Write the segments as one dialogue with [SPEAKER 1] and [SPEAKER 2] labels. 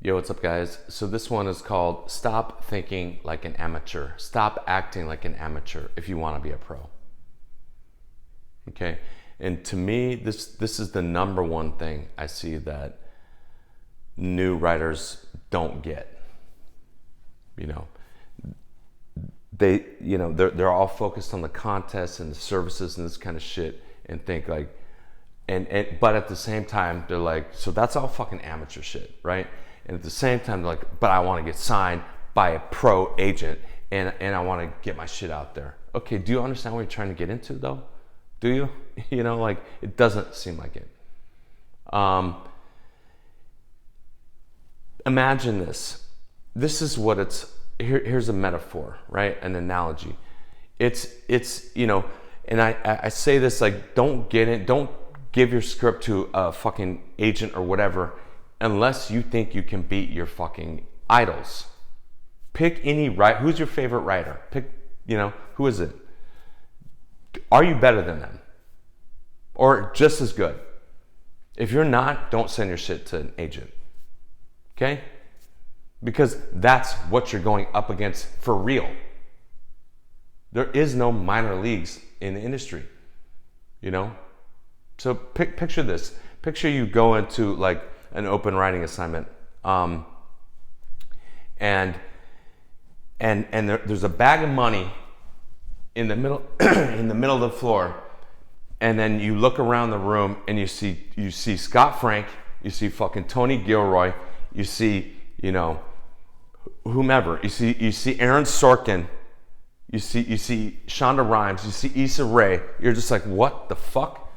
[SPEAKER 1] Yo, what's up, guys? So this one is called Stop Thinking Like an Amateur. Stop acting like an amateur if you want to be a pro. Okay? And to me, this is the number one thing I see that new writers don't get. They're all focused on the contests and the services and this kind of shit and think like but at the same time they're like, so that's all fucking amateur shit, right? And at the same time, they're like, but I want to get signed by a pro agent and I want to get my shit out there. Okay, do you understand what you're trying to get into though? Do you? It doesn't seem like it. Imagine this. This is what it's, here's a metaphor, right? An analogy. It's and I say this like, don't give your script to a fucking agent or whatever unless you think you can beat your fucking idols. Pick any who's your favorite writer? Pick, who is it? Are you better than them? Or just as good? If you're not, don't send your shit to an agent. Okay? Because that's what you're going up against for real. There is no minor leagues in the industry, So picture this. Picture you go into like an open writing assignment, and there's a bag of money in the middle in the middle of the floor, and then you look around the room and you see Scott Frank, you see fucking Tony Gilroy, you see whomever, you see Aaron Sorkin, you see Shonda Rhimes, you see Issa Rae. You're just like, what the fuck?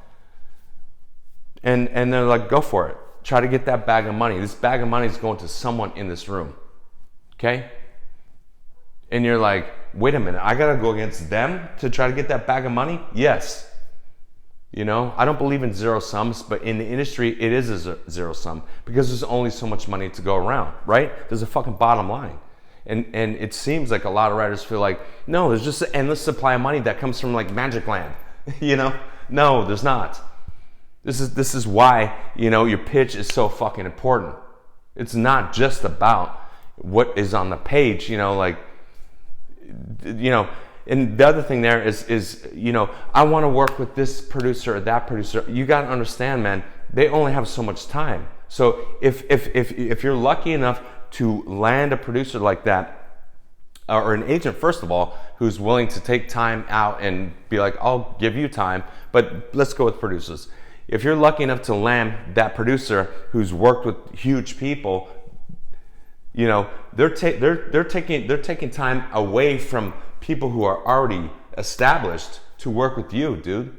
[SPEAKER 1] And they're like, go for it. Try to get that bag of money. This bag of money is going to someone in this room. Okay? And you're like, wait a minute, I gotta go against them to try to get that bag of money? Yes. I don't believe in zero sums, but in the industry, it is a zero sum because there's only so much money to go around, right? There's a fucking bottom line. And it seems like a lot of writers feel like, no, there's just an endless supply of money that comes from like Magic Land. No, there's not. This is why, your pitch is so fucking important. It's not just about what is on the page, and the other thing there is I want to work with this producer or that producer. You got to understand, man, they only have so much time. So if you're lucky enough to land a producer like that, or an agent, first of all, who's willing to take time out and be like, I'll give you time, but let's go with producers. If you're lucky enough to land that producer who's worked with huge people, they're taking time away from people who are already established to work with you, dude.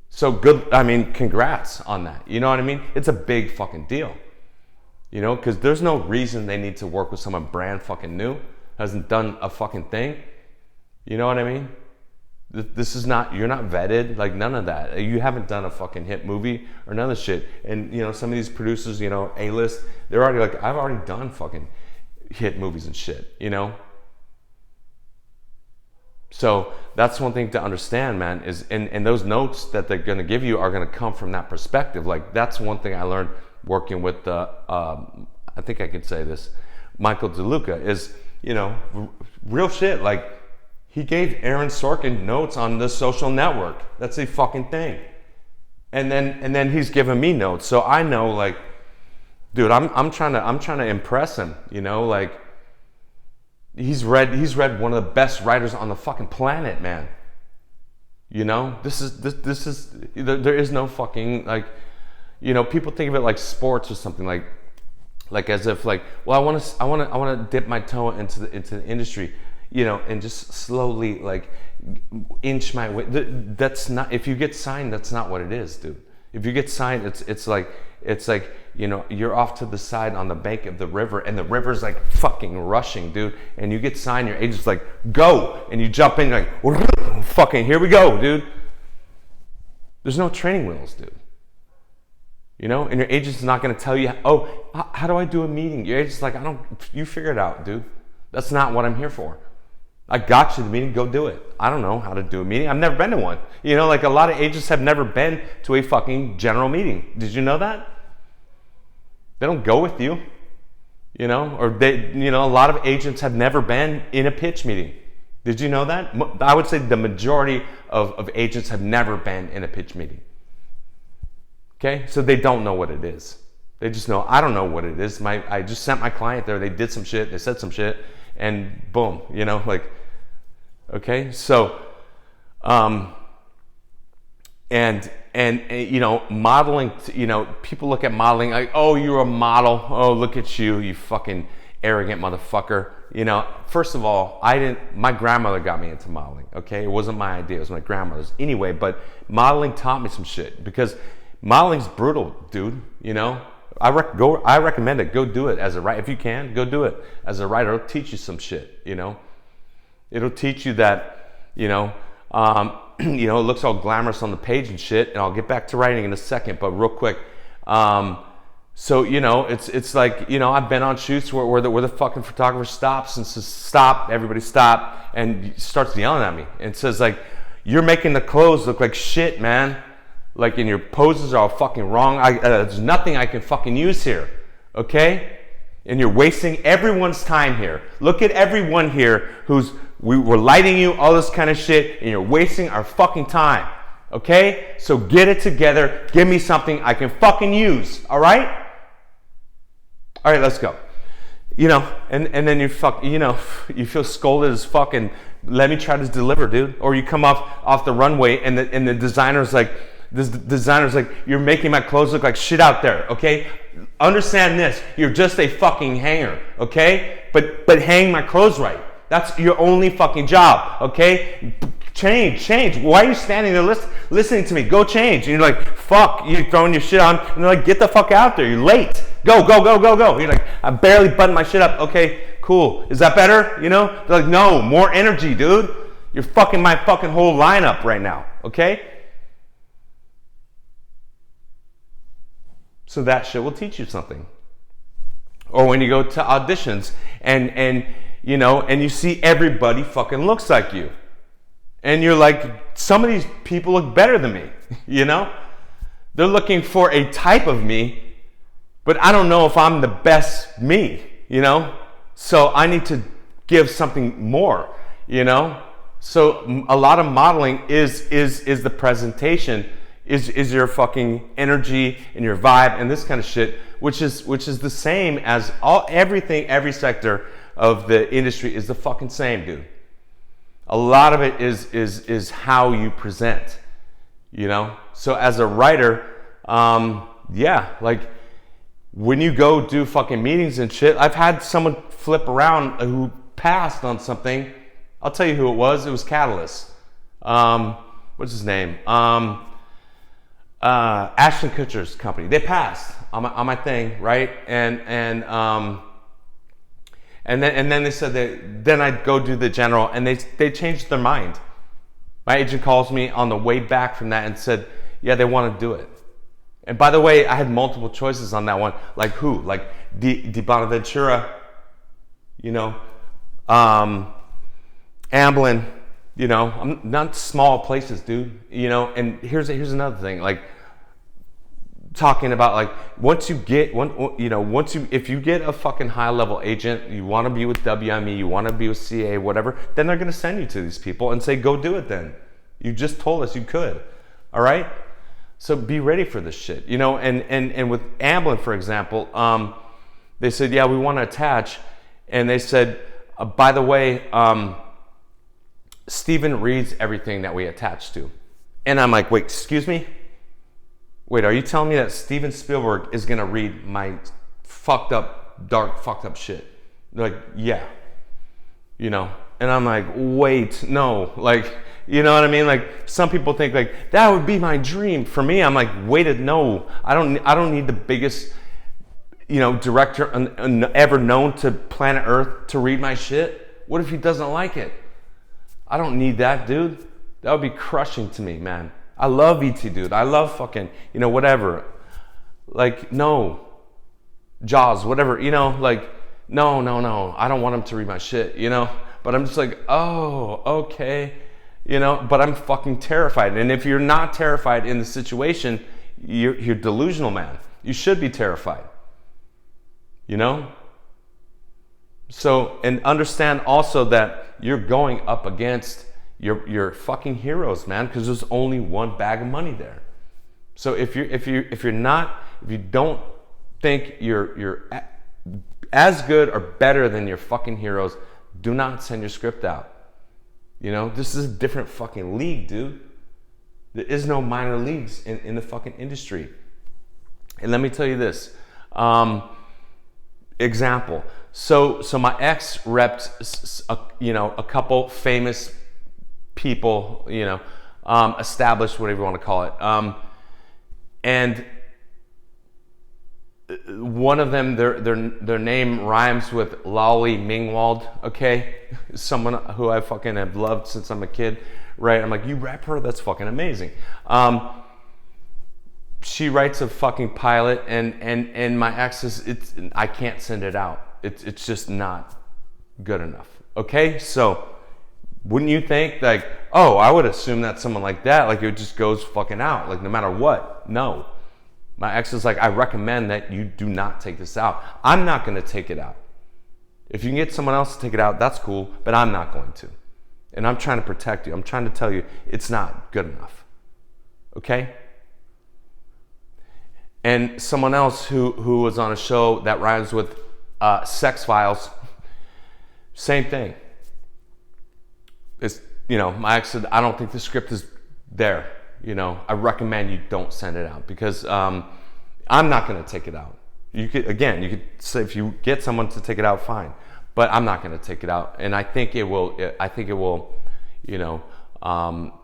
[SPEAKER 1] So good. Congrats on that. You know what I mean? It's a big fucking deal. Because there's no reason they need to work with someone brand fucking new, hasn't done a fucking thing. You know what I mean? This is not, you're not vetted, like none of that. You haven't done a fucking hit movie or none of this shit. And some of these producers, A-list, they're already like, I've already done fucking hit movies and shit, So that's one thing to understand, man, is and those notes that they're gonna give you are gonna come from that perspective. Like that's one thing I learned working with I think I could say this, Michael DeLuca, is, real shit. Like, he gave Aaron Sorkin notes on The Social Network. That's a fucking thing. And then he's giving me notes. So I know, like, dude, I'm trying to impress him, like he's read one of the best writers on the fucking planet, man. This is there is no fucking, like, people think of it like sports or something, like as if like, well, I want to dip my toe into the industry, and just slowly like inch my way. That's not, if you get signed, that's not what it is, dude. If you get signed, it's like you're off to the side on the bank of the river, and the river's like fucking rushing, dude. And you get signed, your agent's like, go, and you jump in, you're like, fucking, here we go, dude. There's no training wheels, dude. And your agent's not gonna tell you, oh, how do I do a meeting? Your agent's like, you figure it out, dude. That's not what I'm here for. I got you the meeting, go do it. I don't know how to do a meeting. I've never been to one. Like a lot of agents have never been to a fucking general meeting. Did you know that? They don't go with you. or a lot of agents have never been in a pitch meeting. Did you know that? I would say the majority of agents have never been in a pitch meeting. Okay, so they don't know what it is. They just know, I don't know what it is. I just sent my client there. They did some shit. They said some shit, and boom. Okay. So, and modeling. People look at modeling like, oh, you're a model. Oh, look at you, you fucking arrogant motherfucker. First of all, my grandmother got me into modeling. Okay, it wasn't my idea. It was my grandmother's. Anyway, but modeling taught me some shit because modeling's brutal, dude. I recommend it. Go do it as a writer. If you can, go do it as a writer. It'll teach you some shit, It'll teach you that, it looks all glamorous on the page and shit, and I'll get back to writing in a second, but real quick. So, it's like, I've been on shoots where the fucking photographer stops and says, stop, everybody stop, and starts yelling at me and says, like, you're making the clothes look like shit, man. Like, and your poses are all fucking wrong. There's nothing I can fucking use here, okay? And you're wasting everyone's time here. Look at everyone here we're lighting you, all this kind of shit, and you're wasting our fucking time, okay? So get it together. Give me something I can fucking use, all right? All right, let's go. And then you feel scolded as fucking, let me try to deliver, dude. Or you come off the runway and the designer's like, you're making my clothes look like shit out there, okay? Understand this, you're just a fucking hanger, okay? But hang my clothes right. That's your only fucking job, okay? Change. Why are you standing there listening to me? Go change. And you're like, fuck, you're throwing your shit on. And they're like, get the fuck out there, you're late. Go. You're like, I barely buttoned my shit up. Okay, cool. Is that better? They're like, no, more energy, dude. You're fucking my fucking whole lineup right now, okay? So that shit will teach you something. Or when you go to auditions and you see everybody fucking looks like you. And you're like, some of these people look better than me, They're looking for a type of me, but I don't know if I'm the best me, So I need to give something more, So a lot of modeling is the presentation, is your fucking energy and your vibe and this kind of shit, which is the same as every sector of the industry is the fucking same, dude. A lot of it is how you present, So as a writer, like when you go do fucking meetings and shit, I've had someone flip around who passed on something. I'll tell you who it was. It was Catalyst. What's his name? Ashton Kutcher's company. They passed on my thing, right? And then they said that then I'd go do the general, and they changed their mind. My agent calls me on the way back from that and said, yeah, they want to do it. And by the way, I had multiple choices on that one. Like who? Like Di Bonaventura, Amblin, I'm not small places, dude. And here's another thing. Like talking about like if you get a fucking high level agent, you want to be with WME, you want to be with CA, whatever, then they're gonna send you to these people and say, go do it then. You just told us you could. All right? So be ready for this shit. And with Amblin, for example, they said, yeah, we want to attach. And they said, by the way, Steven reads everything that we attach to. And I'm like, wait, excuse me? Wait, are you telling me that Steven Spielberg is gonna read my fucked up shit? They're like, yeah. And I'm like, wait, no. Like, you know what I mean? Like, some people think like, that would be my dream. For me, I'm like, wait, no. I don't need the biggest, director ever known to planet Earth to read my shit. What if he doesn't like it? I don't need that, dude. That would be crushing to me, man. I love E.T., dude. I love fucking, whatever. Like, no. Jaws, whatever, like, no. I don't want him to read my shit, But I'm just like, oh, okay. But I'm fucking terrified. And if you're not terrified in the situation, you're delusional, man. You should be terrified. So, and understand also that you're going up against your fucking heroes, man, because there's only one bag of money there. So if you don't think you're as good or better than your fucking heroes, do not send your script out. You know, this is a different fucking league, dude. There is no minor leagues in the fucking industry. And let me tell you this. Example. So my ex repped, a couple famous people, established, whatever you want to call it. And one of them, their name rhymes with Lolly Mingwald, okay? Someone who I fucking have loved since I'm a kid, right? I'm like, you rap her? That's fucking amazing. She writes a fucking pilot, and my ex is, I can't send it out. It's just not good enough, okay? So wouldn't you think like, oh, I would assume that someone like that, like it just goes fucking out, like no matter what? No. My ex is like, I recommend that you do not take this out. I'm not going to take it out. If you can get someone else to take it out, that's cool, but I'm not going to. And I'm trying to protect you. I'm trying to tell you it's not good enough. Okay? And someone else who was on a show that rhymes with Sex Files, same thing. It's, my ex said, I don't think the script is there. I recommend you don't send it out because I'm not going to take it out. You could say if you get someone to take it out, fine, but I'm not going to take it out, and I think it will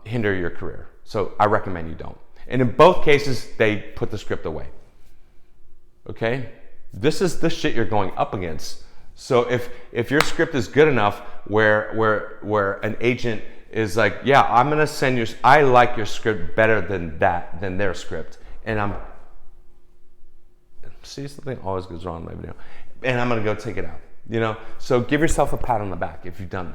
[SPEAKER 1] hinder your career. So I recommend you don't. And in both cases, they put the script away. Okay, this is the shit you're going up against. So if your script is good enough, where an agent is like, yeah, I'm gonna send I like your script better than their script, and something always goes wrong in my video, and I'm gonna go take it out. So give yourself a pat on the back if you've done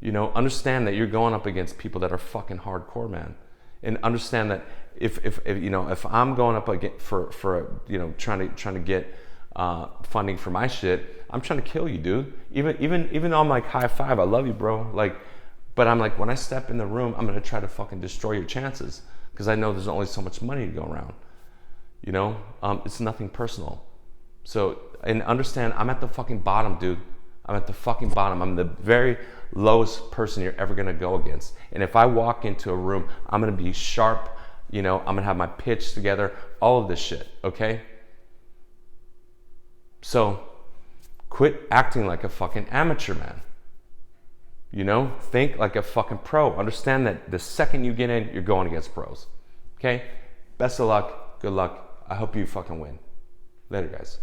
[SPEAKER 1] that. Understand that you're going up against people that are fucking hardcore, man, and understand that if I'm going up against for trying to get funding for my shit, I'm trying to kill you, dude. Even though I'm like, high five, I love you, bro, like. But I'm like, when I step in the room, I'm going to try to fucking destroy your chances because I know there's only so much money to go around. It's nothing personal. So, and understand, I'm at the fucking bottom, dude. I'm at the fucking bottom. I'm the very lowest person you're ever going to go against. And if I walk into a room, I'm going to be sharp. I'm going to have my pitch together, all of this shit, okay? So, quit acting like a fucking amateur, man. Think like a fucking pro. Understand that the second you get in, you're going against pros. Okay? Best of luck. Good luck. I hope you fucking win. Later, guys.